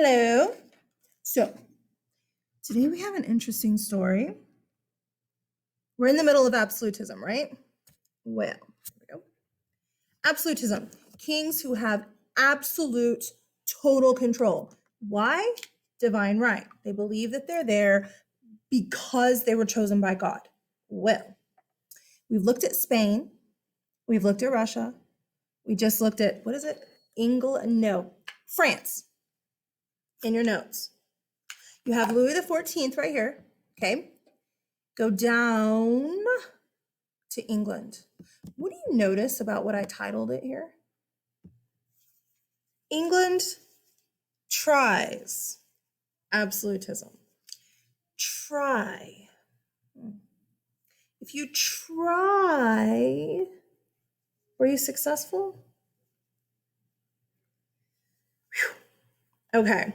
Hello. So, today we have an interesting story. We're in the middle of absolutism, right? Well, here we go. Absolutism. Kings who have absolute, total control. Why? Divine right. They believe that they're there because they were chosen by God. Well, we've looked at Spain. We've looked at Russia. We just looked at, what is it? England? No, France. In your notes. You have Louis XIV right here, okay? Go down to England. What do you notice about what I titled it here? England tries absolutism. Try. If you try, were you successful? Whew. Okay.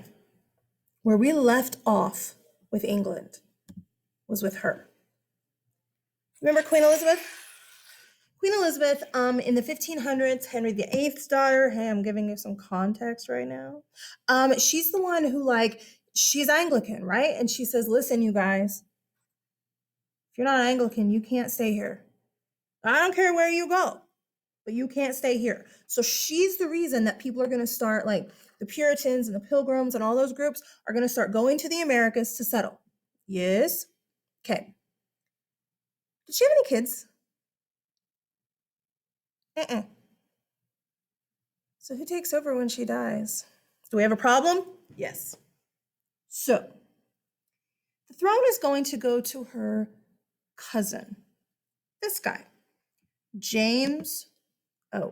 Where we left off with England was with her. Remember Queen Elizabeth? Queen Elizabeth, in the 1500s, Henry VIII's daughter. Hey, I'm giving you some context right now. She's the one who, she's Anglican, right? And she says, listen, you guys, if you're not Anglican, you can't stay here. I don't care where you go, but you can't stay here. So she's the reason that people are going to start, like the Puritans and the Pilgrims and all those groups are going to start going to the Americas to settle. Yes? Okay. Did she have any kids? So who takes over when she dies? Do we have a problem? Yes. So the throne is going to go to her cousin, this guy, James the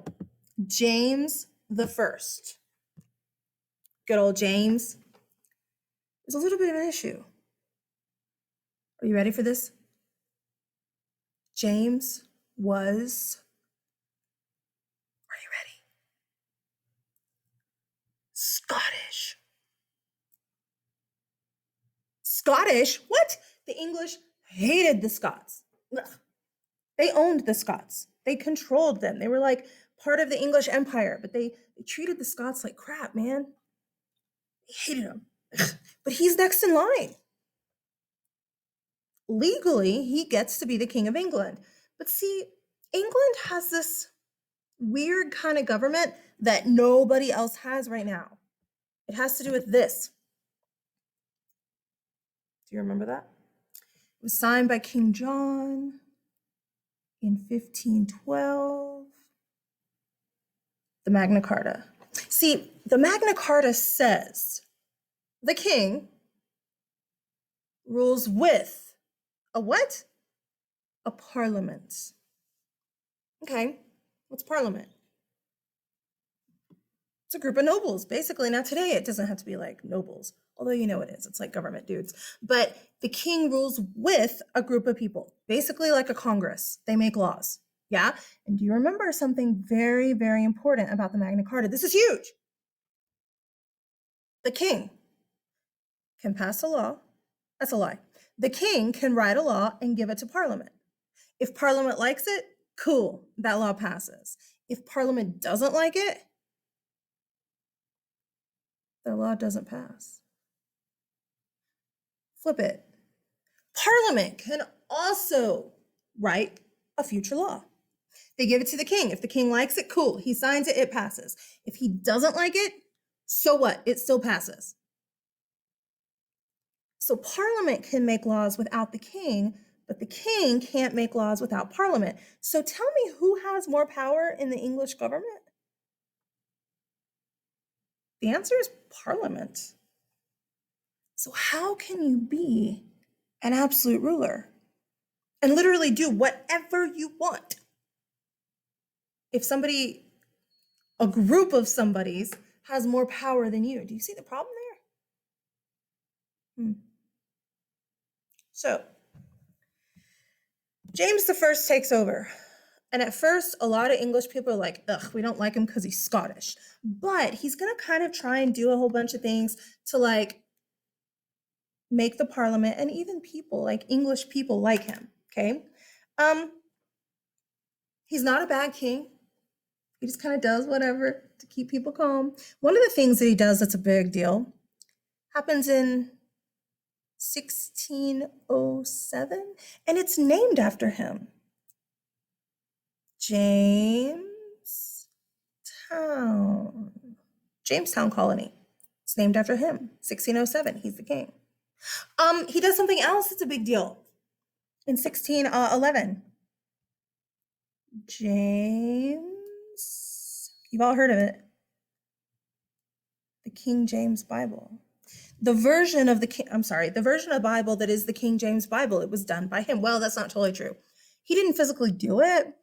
First. Good old James. There's a little bit of an issue. Are you ready for this? James was, are you ready? Scottish. Scottish? What? The English hated the Scots. Ugh. They owned the Scots. They controlled them. They were like part of the English Empire, but they treated the Scots like crap, man. They hated them. But he's next in line. Legally, he gets to be the King of England. But see, England has this weird kind of government that nobody else has right now. It has to do with this. Do you remember that? It was signed by King John in 1512. The Magna Carta. See, the Magna Carta says the king rules with a what? A parliament. Okay, what's parliament? It's a group of nobles, basically. Now today it doesn't have to be like nobles, although you know it is. It's like government dudes. But the king rules with a group of people, basically like a Congress. They make laws. Yeah? And do you remember something very, very important about the Magna Carta? This is huge. The king can pass a law. That's a lie. The king can write a law and give it to Parliament. If Parliament likes it, cool, that law passes. If Parliament doesn't like it, the law doesn't pass. Flip it. Parliament can also write a future law. They give it to the king. If the king likes it, cool, he signs it, it passes. If he doesn't like it, so what? It still passes. So Parliament can make laws without the king, but the king can't make laws without Parliament. So tell me, who has more power in the English government? The answer is Parliament. So how can you be an absolute ruler and literally do whatever you want if somebody, a group of somebody's, has more power than you? Do you see the problem there? So James the First takes over. And at first, a lot of English people are like, ugh, we don't like him because he's Scottish. But he's going to kind of try and do a whole bunch of things to like make the Parliament and even people, like English people, like him, okay? He's not a bad king. He just kind of does whatever to keep people calm. One of the things that he does that's a big deal Happens in 1607, and it's named after him. Jamestown colony. It's named after him. 1607. He's the king. He does something else that's a big deal. In 1611, James, you've all heard of it, the King James Bible. The version of the Bible that is the King James Bible, it was done by him. Well, that's not totally true. He didn't physically do it,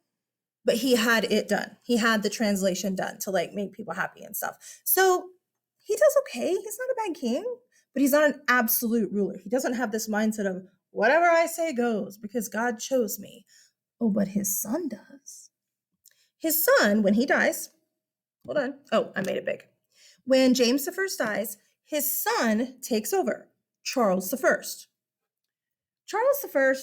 but he had it done. He had the translation done to like make people happy and stuff. So he does okay. He's not a bad king, but he's not an absolute ruler. He doesn't have this mindset of whatever I say goes because God chose me. Oh, but his son does. His son, when he dies, hold on. Oh, I made it big. When James I dies, his son takes over, Charles I. Charles I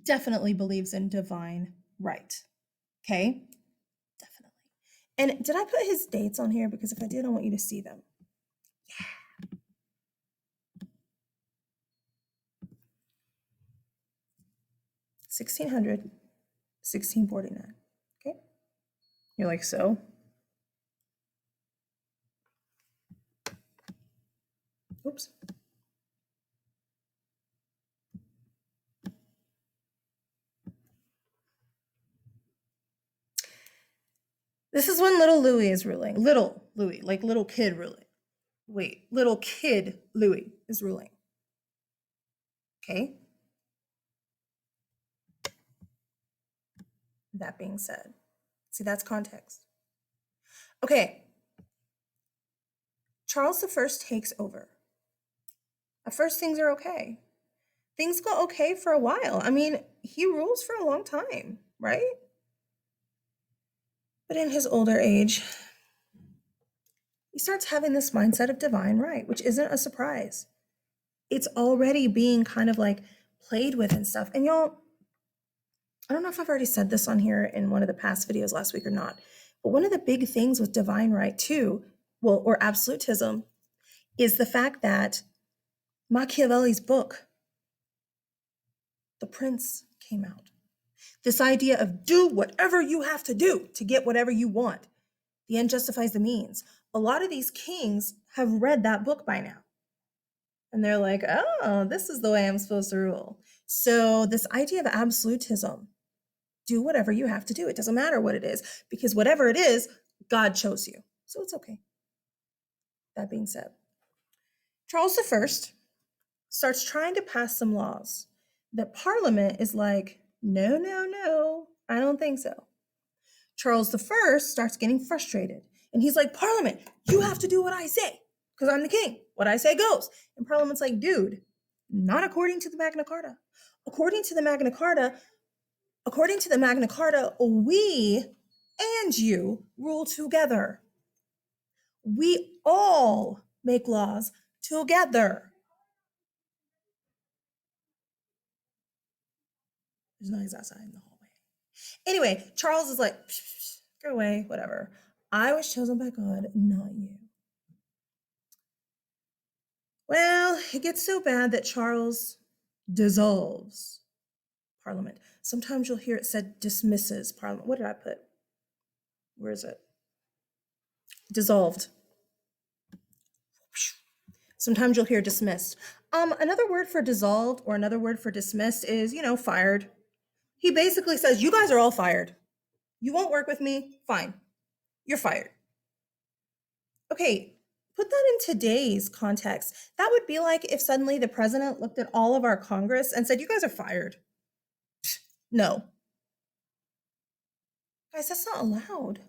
definitely believes in divine right. Okay? Definitely. And did I put his dates on here? Because if I did, I want you to see them. Yeah. 1600, 1649. Okay? You're like, so? Oops. This is when little Louis is ruling. Little Louis, like little kid ruling. Wait, little kid Louis is ruling. Okay? That being said, see, that's context. Okay. Charles I takes over. At first, things are okay. Things go okay for a while. I mean, he rules for a long time, right? But in his older age, he starts having this mindset of divine right, which isn't a surprise. It's already being kind of like played with and stuff. And y'all, I don't know if I've already said this on here in one of the past videos last week or not, but one of the big things with divine right too, well, or absolutism, is the fact that Machiavelli's book, The Prince, came out. This idea of do whatever you have to do to get whatever you want. The end justifies the means. A lot of these kings have read that book by now. And they're like, oh, this is the way I'm supposed to rule. So this idea of absolutism, do whatever you have to do. It doesn't matter what it is, because whatever it is, God chose you. So it's okay. That being said, Charles I starts trying to pass some laws that Parliament is like, no, I don't think so. Charles I starts getting frustrated. And he's like, Parliament, you have to do what I say, because I'm the king. What I say goes. And Parliament's like, dude, not according to the Magna Carta. According to the Magna Carta, we and you rule together. We all make laws together. There's noise outside in the hallway. Anyway, Charles is like, go away, whatever. I was chosen by God, not you. Well, it gets so bad that Charles dissolves Parliament. Sometimes you'll hear it said dismisses Parliament. What did I put? Where is it? Dissolved. Sometimes you'll hear dismissed. Another word for dissolved or another word for dismissed is, fired. He basically says, you guys are all fired. You won't work with me? Fine. You're fired. Okay, put that in today's context. That would be like if suddenly the president looked at all of our Congress and said, you guys are fired. No. Guys, that's not allowed.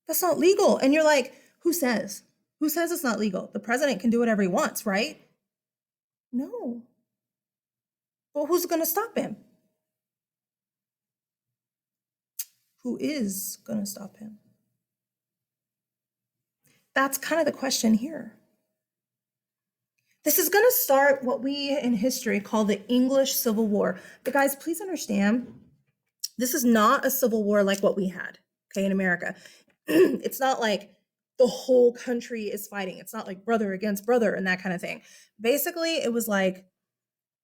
That's not legal. And you're like, who says? Who says it's not legal? The president can do whatever he wants, right? No. Well, who's going to stop him? Who is going to stop him? That's kind of the question here. This is going to start what we in history call the English Civil War. But guys, please understand, this is not a civil war like what we had, okay, in America. It's not like the whole country is fighting. It's not like brother against brother and that kind of thing. Basically, it was like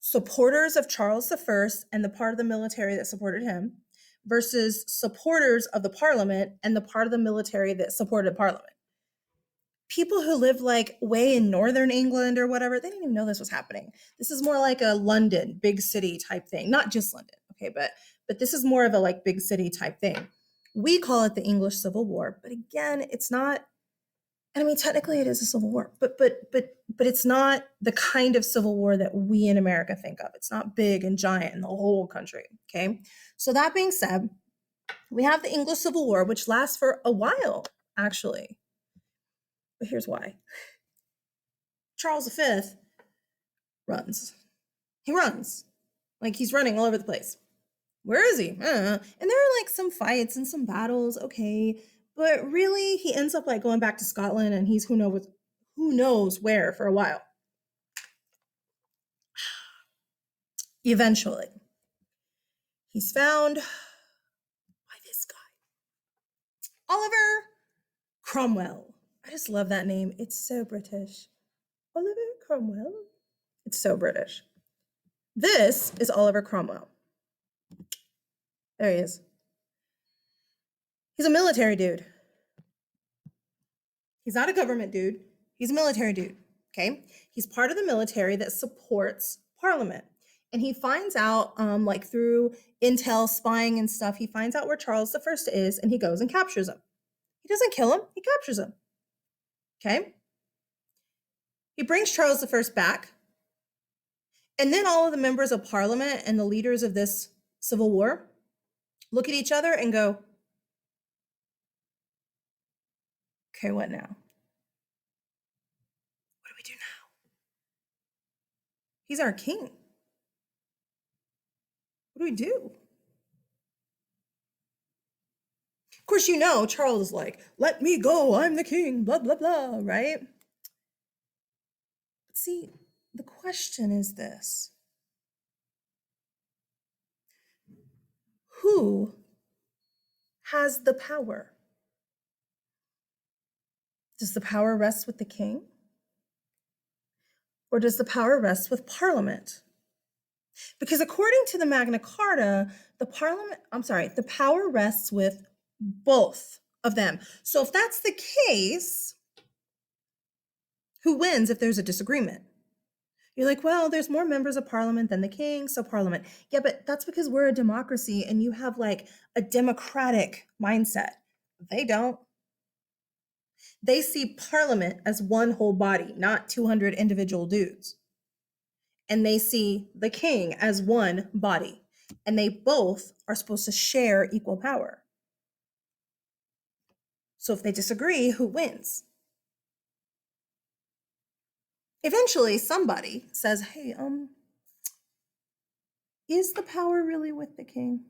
supporters of Charles I and the part of the military that supported him versus supporters of the parliament and the part of the military that supported parliament. People who lived like way in northern England or whatever, they didn't even know this was happening. This is more like a London, big city type thing. Not just London, okay, but this is more of a like big city type thing. We call it the English Civil War, but again, it's not. And I mean, technically, it is a civil war, but it's not the kind of civil war that we in America think of. It's not big and giant in the whole country. Okay, so that being said, we have the English Civil War, which lasts for a while, actually. But here's why. Charles V runs. He runs. Like he's running all over the place. Where is he? And there are like some fights and some battles, okay. But really, he ends up like going back to Scotland and he's who knows where for a while. Eventually, he's found by this guy, Oliver Cromwell. I just love that name. It's so British. Oliver Cromwell. It's so British. This is Oliver Cromwell. There he is. He's a military dude. He's not a government dude. He's a military dude, okay? He's part of the military that supports Parliament. And he finds out, like through intel, spying and stuff, he finds out where Charles I is and he goes and captures him. He doesn't kill him, he captures him, okay? He brings Charles I back. And then all of the members of Parliament and the leaders of this civil war look at each other and go, okay, what now? What do we do now? He's our king. What do we do? Of course, you know, Charles is like, let me go, I'm the king, blah, blah, blah, right? But see, the question is this. Who has the power? Does the power rest with the king? Or does the power rest with Parliament? Because according to the Magna Carta, the power rests with both of them. So if that's the case, who wins if there's a disagreement? You're like, well, there's more members of Parliament than the king, so Parliament. Yeah, but that's because we're a democracy and you have like a democratic mindset. They don't. They see Parliament as one whole body, not 200 individual dudes. And they see the king as one body. And they both are supposed to share equal power. So if they disagree, who wins? Eventually, somebody says, hey, is the power really with the king?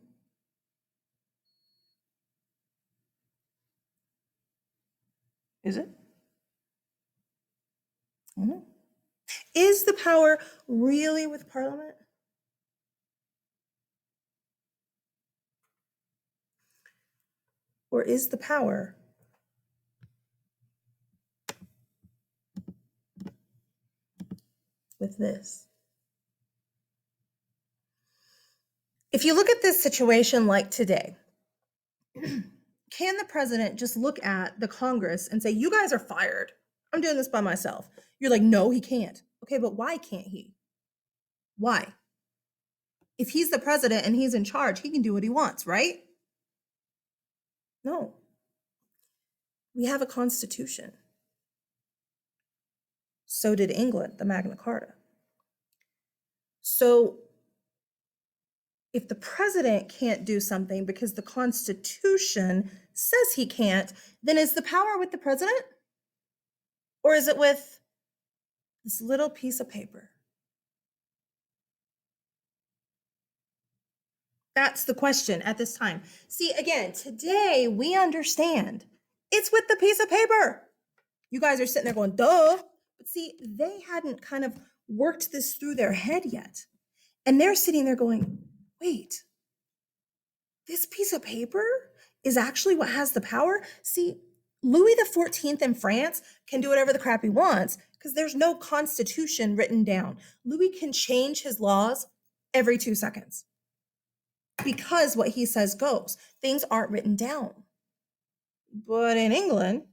Is it? I don't know. Is the power really with Parliament? Or is the power with this? If you look at this situation like today, can the president just look at the Congress and say, you guys are fired? I'm doing this by myself. You're like, no, he can't. Okay, but why can't he? Why? If he's the president and he's in charge, he can do what he wants, right? No. We have a constitution. So did England, the Magna Carta. So if the president can't do something because the Constitution says he can't, then is the power with the president? Or is it with this little piece of paper? That's the question at this time. See, again, today we understand it's with the piece of paper. You guys are sitting there going, duh. But see, they hadn't kind of worked this through their head yet. And they're sitting there going, wait, this piece of paper is actually what has the power? See, Louis XIV in France can do whatever the crap he wants because there's no constitution written down. Louis can change his laws every 2 seconds because what he says goes. Things aren't written down. But in England,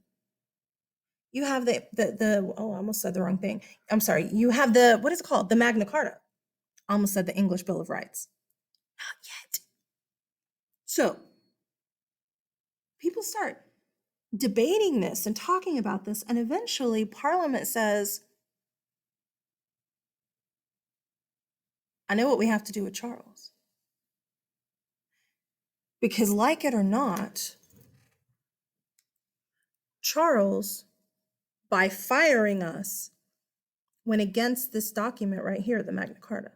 you have the I almost said the wrong thing. I'm sorry. You have the, what is it called? The Magna Carta. I almost said the English Bill of Rights. Not yet. So people start debating this and talking about this, and eventually Parliament says, I know what we have to do with Charles. Because like it or not, Charles, by firing us, went against this document right here, the Magna Carta.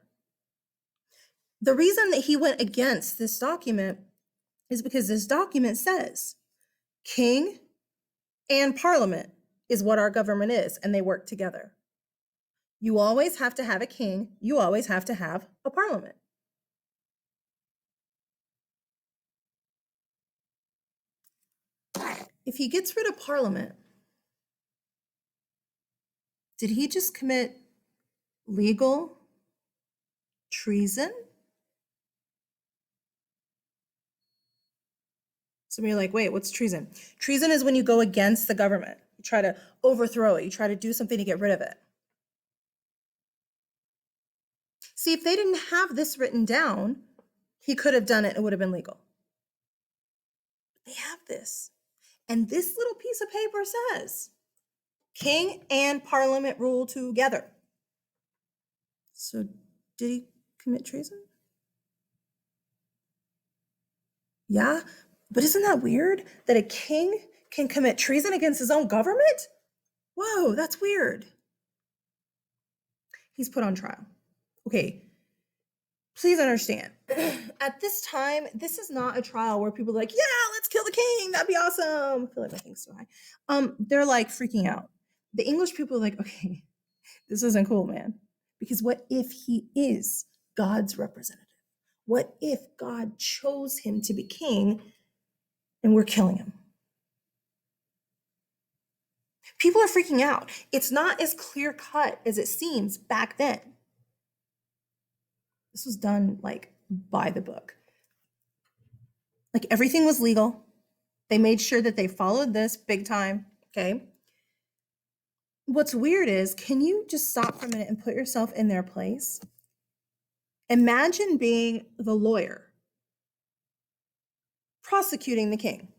The reason that he went against this document is because this document says king and parliament is what our government is, and they work together. You always have to have a king. You always have to have a parliament. If he gets rid of parliament, did he just commit legal treason? Some of you are like, wait, what's treason? Treason is when you go against the government. You try to overthrow it. You try to do something to get rid of it. See, if they didn't have this written down, he could have done it. It would have been legal. They have this. And this little piece of paper says, king and parliament rule together. So did he commit treason? Yeah, but isn't that weird that a king can commit treason against his own government? Whoa, that's weird. He's put on trial. Okay, please understand, at this time, this is not a trial where people are like, yeah, let's kill the king. That'd be awesome. I feel like my thing's too high. They're like freaking out. The English people are like, okay, this isn't cool, man. Because what if he is God's representative? What if God chose him to be king and we're killing him? People are freaking out. It's not as clear cut as it seems back then. This was done like by the book. Like everything was legal. They made sure that they followed this big time, okay? What's weird is, can you just stop for a minute and put yourself in their place? Imagine being the lawyer prosecuting the king.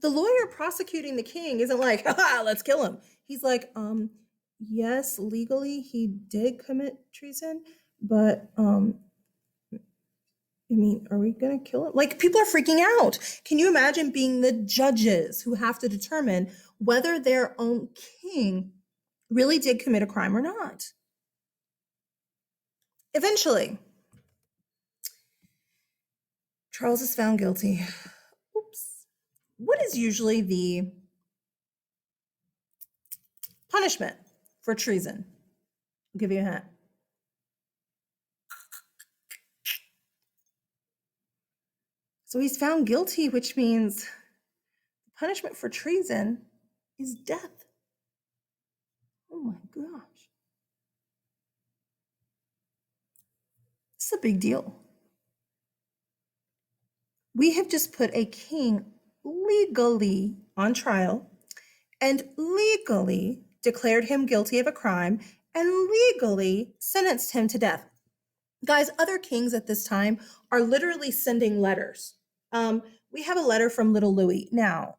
The lawyer prosecuting the king isn't like, haha, let's kill him. He's like, yes, legally he did commit treason, but I mean, are we gonna kill him? Like, people are freaking out. Can you imagine being the judges who have to determine whether their own king really did commit a crime or not? Eventually, Charles is found guilty. Oops. What is usually the punishment for treason? I'll give you a hint. So he's found guilty, which means the punishment for treason is death. Oh my gosh. This is a big deal. We have just put a king legally on trial and legally declared him guilty of a crime and legally sentenced him to death. Guys, other kings at this time are literally sending letters. We have a letter from little Louis. Now,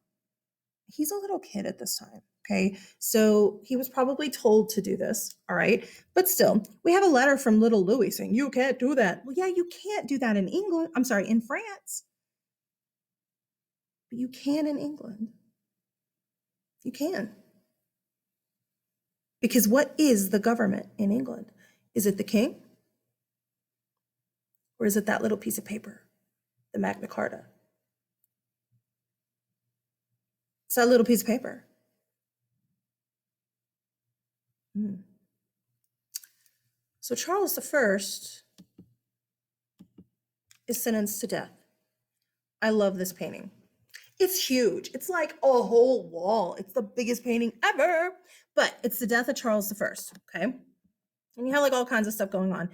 he's a little kid at this time, okay? So he was probably told to do this, all right? But still, we have a letter from little Louis saying, you can't do that. Well, yeah, you can't do that in England. I'm sorry, in France. But you can in England. You can. Because what is the government in England? Is it the king? Or is it that little piece of paper, the Magna Carta? It's that little piece of paper. So Charles I is sentenced to death. I love this painting. It's huge. It's like a whole wall. It's the biggest painting ever. But it's the death of Charles I. Okay. And you have like all kinds of stuff going on.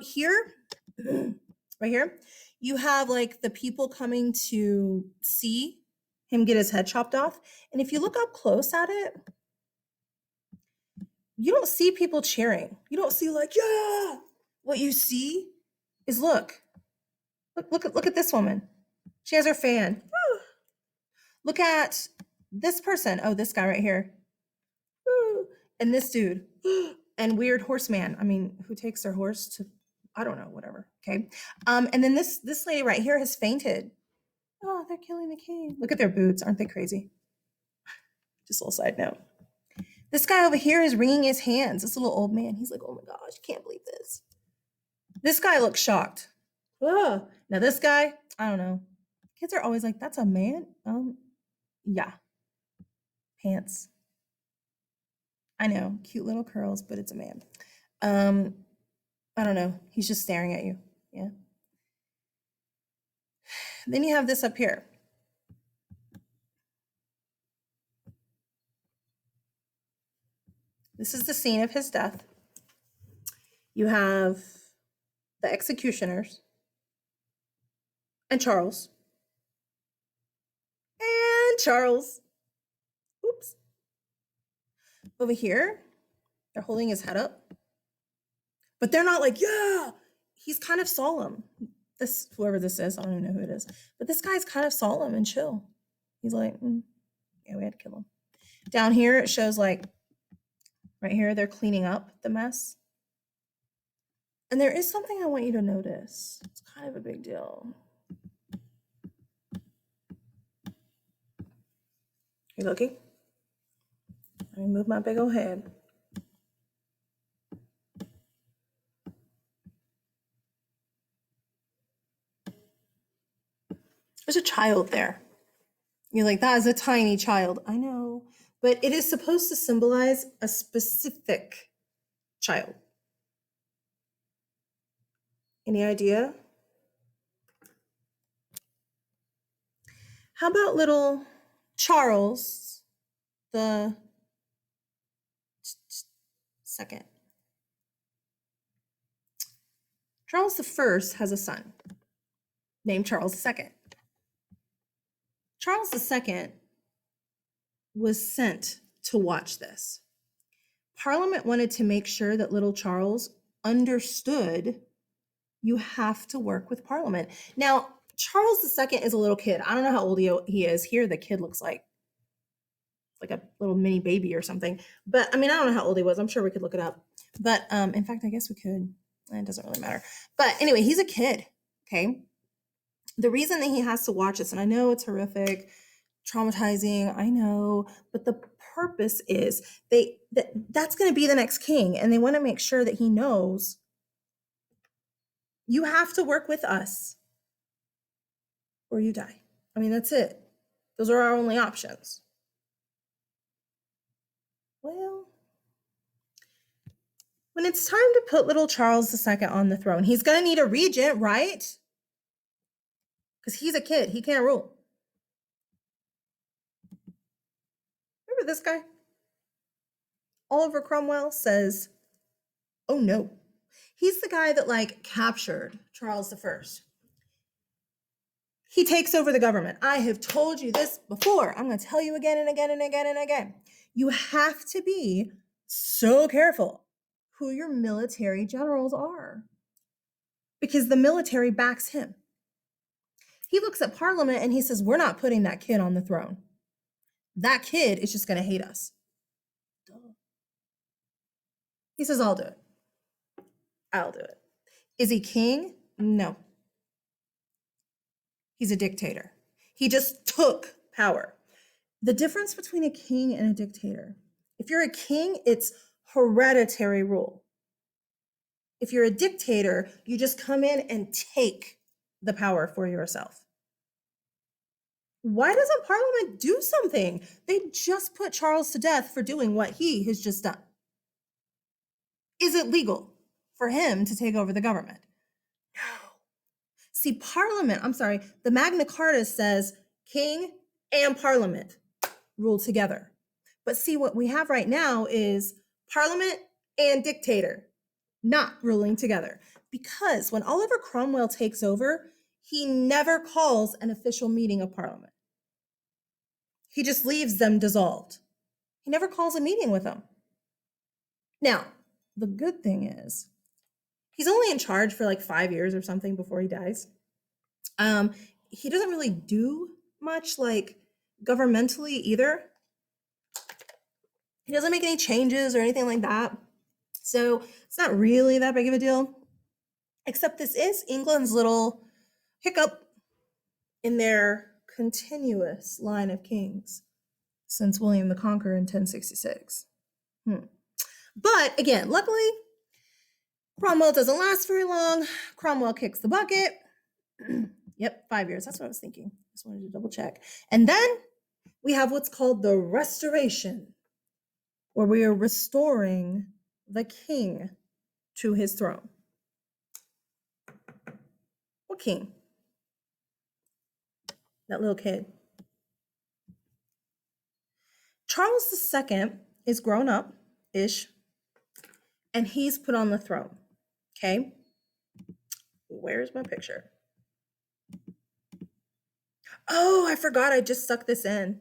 Here, right here, you have like the people coming to see him get his head chopped off. And if you look up close at it, you don't see people cheering. You don't see like, yeah. What you see is look at this woman. She has her fan. Woo. Look at this person. Oh, this guy right here. Woo. And this dude. And weird horseman. I mean, who takes their horse to, I don't know, whatever. Okay. And then this lady right here has fainted. Oh, they're killing the king. Look at their boots. Aren't they crazy? Just a little side note. This guy over here is wringing his hands. This little old man. He's like, oh my gosh, can't believe this. This guy looks shocked. Oh. Now this guy, I don't know. Kids are always like, that's a man? Yeah. Pants. I know, cute little curls, but it's a man. I don't know. He's just staring at you. Yeah. Then you have this up here. This is the scene of his death. You have the executioners and Charles. And Charles. Oops. Over here, they're holding his head up. But they're not like, yeah. He's kind of solemn. This, whoever this is, I don't even know who it is. But this guy's kind of solemn and chill. He's like, yeah, we had to kill him. Down here, it shows like, right here, they're cleaning up the mess. And there is something I want you to notice. It's kind of a big deal. You looking? Let me move my big old head. There's a child there. You're like, that is a tiny child. I know. But it is supposed to symbolize a specific child. Any idea? How about little Charles the second? Charles I has a son named Charles II. Charles II was sent to watch this. Parliament wanted to make sure that little Charles understood you have to work with Parliament. Now, Charles II is a little kid. I don't know how old he is. Here, the kid looks like a little mini baby or something. But I mean, I don't know how old he was. I'm sure we could look it up. But in fact, I guess we could. It doesn't really matter. But anyway, he's a kid. Okay. The reason that he has to watch this, and I know it's horrific, traumatizing, I know, but the purpose is that's going to be the next king, and they want to make sure that he knows you have to work with us or you die. I mean, that's it. Those are our only options. Well, when it's time to put little Charles II on the throne, he's going to need a regent, right? Because he's a kid. He can't rule. Remember this guy? Oliver Cromwell says, oh no. He's the guy that like captured Charles I. He takes over the government. I have told you this before. I'm going to tell you again and again and again and again. You have to be so careful who your military generals are, because the military backs him. He looks at Parliament and he says, we're not putting that kid on the throne. That kid is just going to hate us. He says, I'll do it. I'll do it. Is he king? No. He's a dictator. He just took power. The difference between a king and a dictator, if you're a king, it's hereditary rule. If you're a dictator, you just come in and take the power for yourself. Why doesn't Parliament do something? They just put Charles to death for doing what he has just done. Is it legal for him to take over the government? No. See, Parliament, the Magna Carta says king and Parliament rule together. But see, what we have right now is Parliament and dictator not ruling together. Because when Oliver Cromwell takes over, he never calls an official meeting of Parliament. He just leaves them dissolved. He never calls a meeting with them. Now, the good thing is, he's only in charge for like 5 years or something before he dies. He doesn't really do much like governmentally either. He doesn't make any changes or anything like that. So it's not really that big of a deal. Except this is England's little hiccup in their continuous line of kings since William the Conqueror in 1066. But again, luckily, Cromwell doesn't last very long. Cromwell kicks the bucket. Yep, 5 years. That's what I was thinking. Just wanted to double check. And then we have what's called the Restoration, where we are restoring the king to his throne. What king? That little kid. Charles II is grown up-ish, and he's put on the throne, okay? Where's my picture? Oh, I forgot I just stuck this in.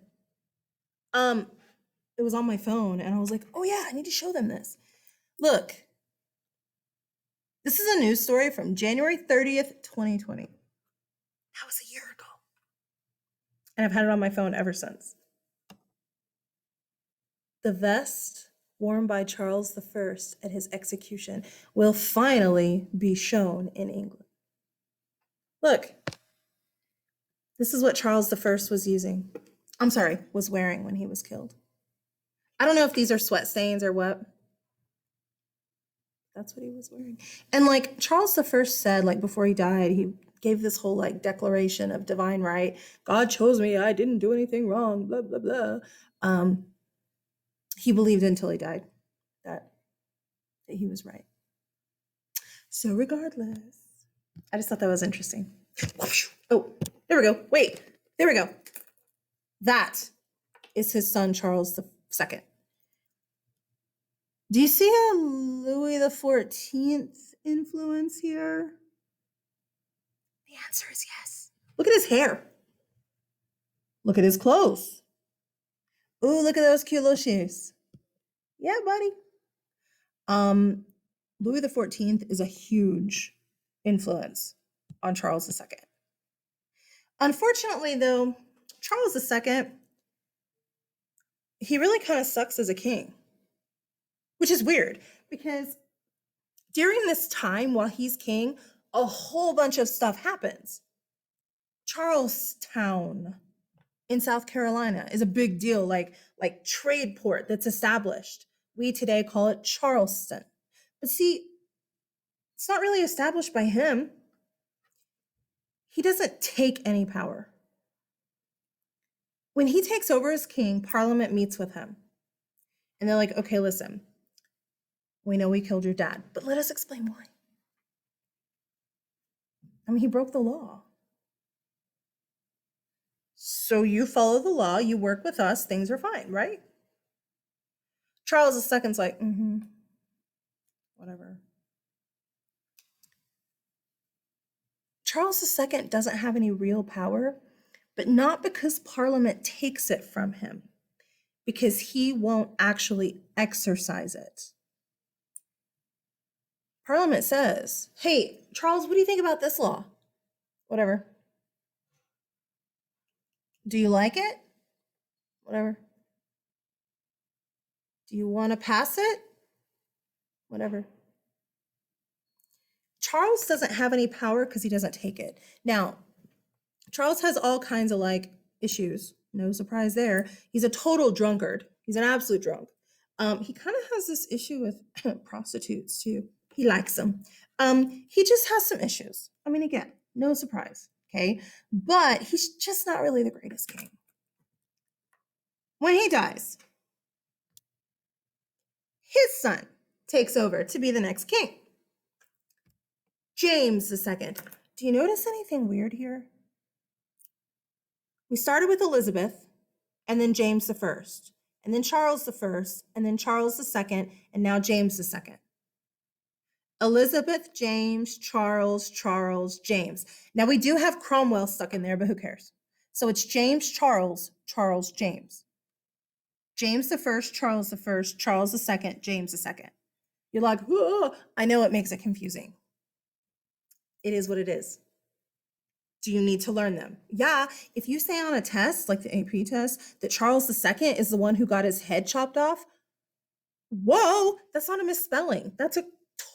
It was on my phone, and I was like, oh yeah, I need to show them this. Look, this is a news story from January 30th, 2020. That was a year ago. And I've had it on my phone ever since. The vest worn by Charles I at his execution will finally be shown in England. Look, this is what Charles I was wearing when he was killed. I don't know if these are sweat stains or what. That's what he was wearing. And like Charles I said, like before he died, he gave this whole like declaration of divine right. God chose me. I didn't do anything wrong, blah, blah, blah. He believed until he died that he was right. So regardless, I just thought that was interesting. Oh, there we go. Wait, there we go. That is his son, Charles II. Do you see a Louis XIV influence here? The answer is yes. Look at his hair. Look at his clothes. Ooh, look at those cute little shoes. Yeah, buddy. Louis XIV is a huge influence on Charles II. Unfortunately, though, Charles II, he really kind of sucks as a king, which is weird because during this time while he's king, a whole bunch of stuff happens. Charlestown in South Carolina is a big deal, like trade port that's established. We today call it Charleston. But see, it's not really established by him. He doesn't take any power. When he takes over as king, Parliament meets with him. And they're like, okay, listen, we know we killed your dad, but let us explain why. I mean, he broke the law. So you follow the law, you work with us, things are fine, right? Charles II's like, whatever. Charles II doesn't have any real power, but not because Parliament takes it from him, because he won't actually exercise it. Parliament says, hey, Charles, what do you think about this law? Whatever. Do you like it? Whatever. Do you want to pass it? Whatever. Charles doesn't have any power because he doesn't take it. Now, Charles has all kinds of like issues. No surprise there. He's a total drunkard. He's an absolute drunk. He kind of has this issue with prostitutes too. He likes them. He just has some issues. I mean, again, no surprise, okay? But he's just not really the greatest king. When he dies, his son takes over to be the next king. James II. Do you notice anything weird here? We started with Elizabeth, and then James the First, and then Charles the First, and then Charles the Second, and now James the Second. Elizabeth, James, Charles, James. Now we do have Cromwell stuck in there, but who cares? So it's James, Charles, James. James the First, Charles the Second, James the Second. You're like, whoa. I know it makes it confusing. It is what it is. Do you need to learn them? Yeah. If you say on a test, like the AP test, that Charles II is the one who got his head chopped off, whoa, that's not a misspelling. That's a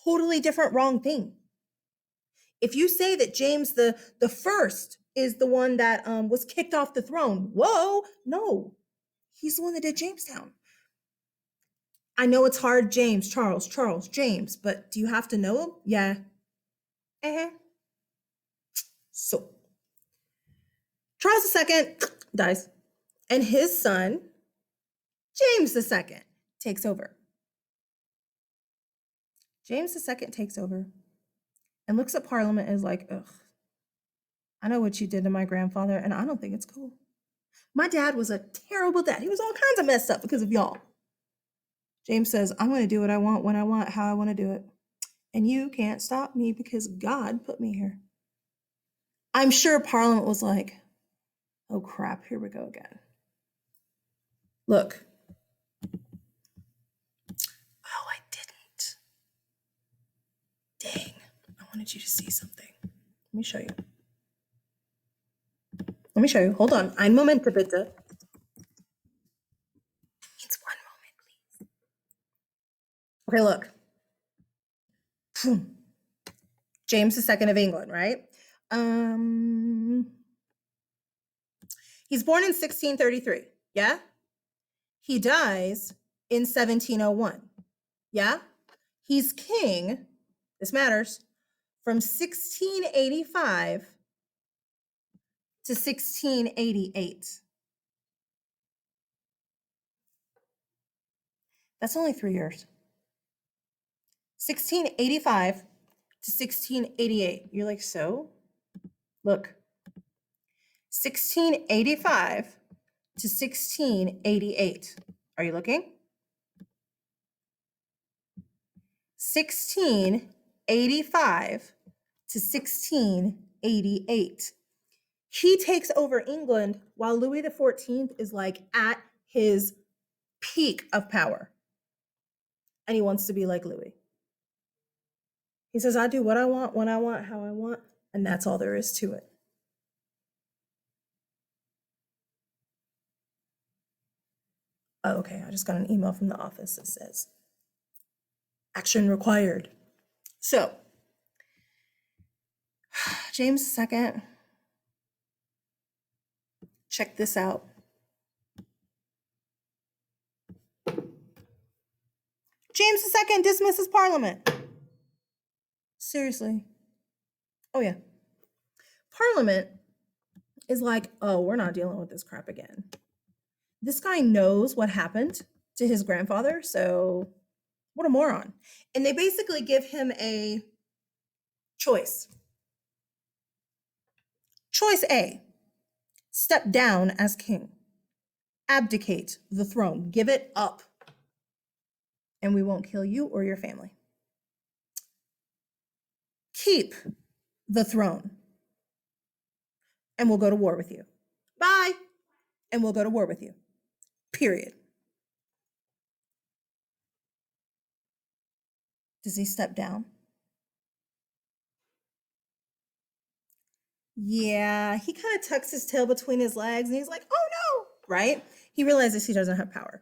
totally different wrong thing. If you say that James the First is the one that was kicked off the throne, whoa, no, he's the one that did Jamestown. I know it's hard, James, Charles, James, but do you have to know him? Yeah. So Charles II dies, and his son, James II, takes over. James II takes over and looks at Parliament and is like, ugh, I know what you did to my grandfather, and I don't think it's cool. My dad was a terrible dad. He was all kinds of messed up because of y'all. James says, I'm going to do what I want, when I want, how I want to do it. And you can't stop me because God put me here. I'm sure Parliament was like, oh crap, here we go again. Look. Oh, I didn't. Dang, I wanted you to see something. Let me show you. Hold on. Ein Moment, bitte. It's 1 moment, please. Okay, look. James II of England, right? He's born in 1633. Yeah? He dies in 1701. Yeah? He's king, this matters, from 1685 to 1688. That's only 3 years. 1685 to 1688. You're like, so? Look. 1685 to 1688. Are you looking? 1685 to 1688. He takes over England while Louis XIV is like at his peak of power. And he wants to be like Louis. He says, I do what I want, when I want, how I want, and that's all there is to it. Oh, okay, I just got an email from the office that says, action required. So, James II, check this out. James II dismisses Parliament. Seriously. Oh, yeah. Parliament is like, oh, we're not dealing with this crap again. This guy knows what happened to his grandfather, so what a moron. And they basically give him a choice. Choice A, step down as king. Abdicate the throne. Give it up. And we won't kill you or your family. Keep the throne. And we'll go to war with you. Bye. And we'll go to war with you. Period. Does he step down? Yeah, he kind of tucks his tail between his legs and he's like, oh no, right? He realizes he doesn't have power.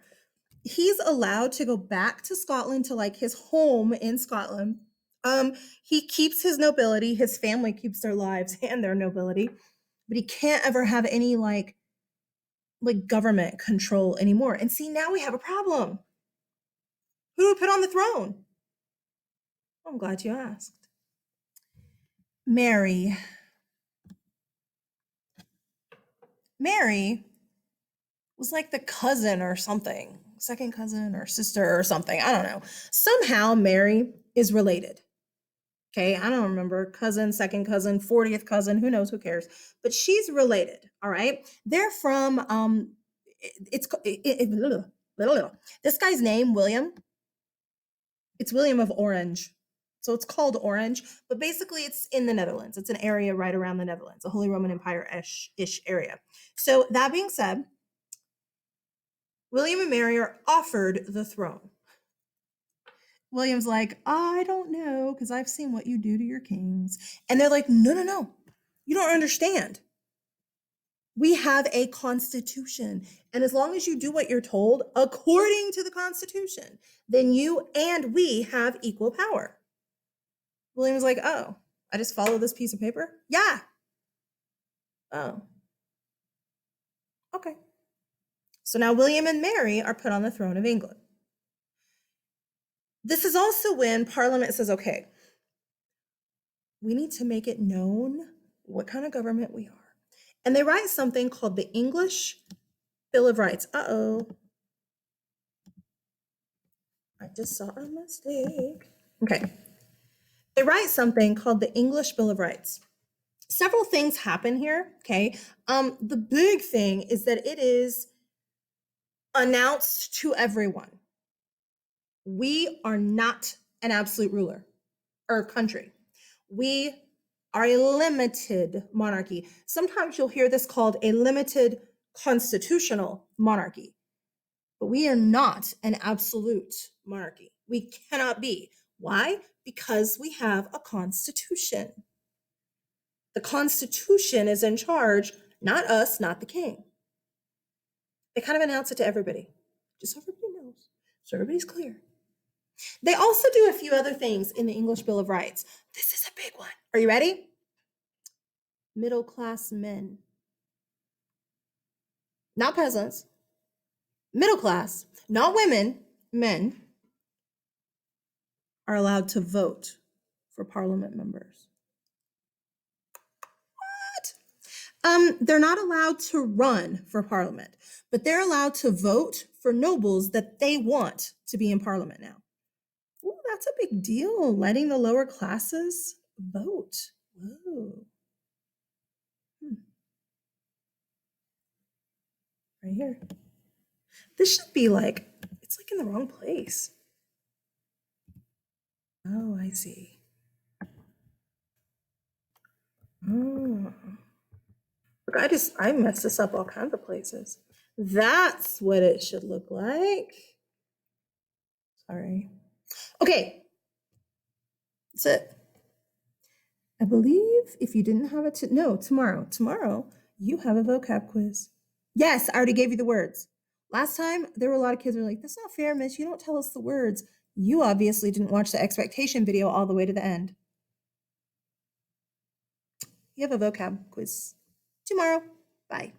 He's allowed to go back to Scotland, to like his home in Scotland. He keeps his nobility, his family keeps their lives and their nobility, but he can't ever have any like government control anymore. And see, now we have a problem. Who do we put on the throne? I'm glad you asked. Mary. Mary was like the cousin or something, second cousin or sister or something. I don't know. Somehow Mary is related. Okay, I don't remember, cousin, second cousin, 40th cousin, who knows, who cares? But she's related, all right? They're from this guy's name, William. It's William of Orange. So it's called Orange, but basically it's in the Netherlands. It's an area right around the Netherlands, a Holy Roman Empire-ish area. So that being said, William and Mary are offered the throne. William's like, I don't know, because I've seen what you do to your kings. And they're like, no, no, no. You don't understand. We have a constitution. And as long as you do what you're told according to the constitution, then you and we have equal power. William's like, oh, I just follow this piece of paper? Yeah. Oh. Okay. So now William and Mary are put on the throne of England. This is also when Parliament says, okay, we need to make it known what kind of government we are. And they write something called the English Bill of Rights. Uh-oh. I just saw a mistake. Okay. They write something called the English Bill of Rights. Several things happen here, okay? The big thing is that it is announced to everyone. We are not an absolute ruler or country. We are a limited monarchy. Sometimes you'll hear this called a limited constitutional monarchy, but we are not an absolute monarchy. We cannot be. Why? Because we have a constitution. The Constitution is in charge, not us, not the king. They kind of announce it to everybody, just so everybody knows, so everybody's clear. They also do a few other things in the English Bill of Rights. This is a big one. Are you ready? Middle-class men. Not peasants. Middle class, not women, men are allowed to vote for parliament members. They're not allowed to run for parliament, but they're allowed to vote for nobles that they want to be in parliament now. Ooh, that's a big deal, letting the lower classes vote. Whoa. Right here. This should be like, it's like in the wrong place. Oh, I see. Oh. Look, I messed this up all kinds of places. That's what it should look like. Sorry. Okay. That's it. I believe if you didn't have it, tomorrow you have a vocab quiz. Yes, I already gave you the words. Last time, there were a lot of kids who were like, that's not fair, miss. You don't tell us the words. You obviously didn't watch the expectation video all the way to the end. You have a vocab quiz tomorrow. Bye.